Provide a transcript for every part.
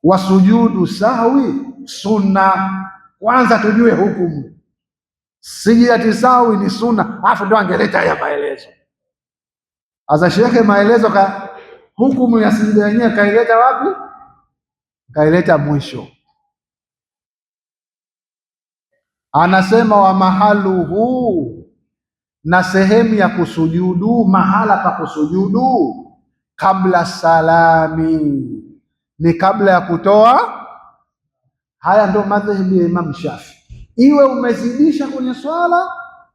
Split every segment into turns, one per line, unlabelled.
Wasujudu sahwi sunna. Kwanza tujue hukumu. Sijidati sahwi ni sunna, afu ndo angeleta haya maelezo. Asa shekhe maelezo hukumu ya sijida yenyewe kaileta wapi? Kaileta mwisho. Anasema wa mahaluhu, na sehemu ya kusujudu, mahala pa kusujudu, kabla salami, ni kabla ya kutoa. Haya ndo madhehebu ya Imam Shafi. Iwe umezidisha kwenye swala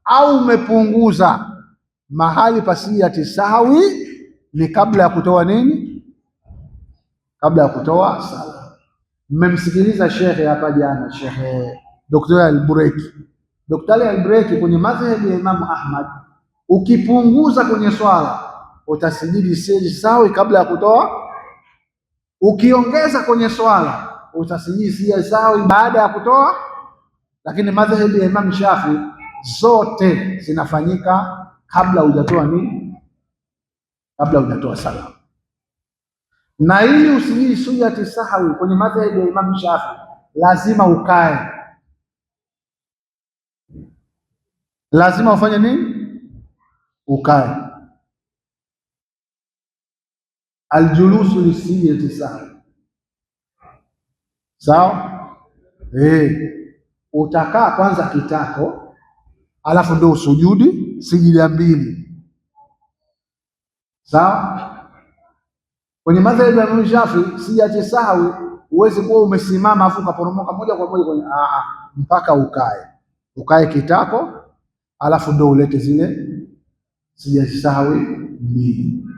au umepunguza, mahali pa sijidati sahwi ni kabla ya kutoa nini? Kabla ya kutoa sala. Mmemsikiliza shekhe hapa jana, Shekhe Daktari Al-Bureki. Daktari Al-Bureki kwenye madhehebu ya Imam Ahmad, ukipunguza kwenye swala utasijidi sijida sahwi kabla ya kutoa. Ukiongeza kwenye swala utasijidi sijida sahwi baada ya kutoa. Lakini madhehebu ya Imam Shafi zote zinafanyika kabla hujatoa nini? Kabla hujatoa salamu. Na ili usijidi sijidati sahwi kwenye madhehebu ya Imam Shafi lazima ukae. Lazima ufanye nini? Ukae. Aljulusu li sijidati sahwi. Sawa? Utakaa kwanza kitako, alafu ndio usujudi sijida mbili. Sawa? Kwenye madhehebu ya Imam Shafi sijidati sahwi uweze kuwa umesimama afu kaporomoka moja kwa moja kwenye mpaka ukae kitako, alafu ndio ulete zile sijidati sahwi mbili.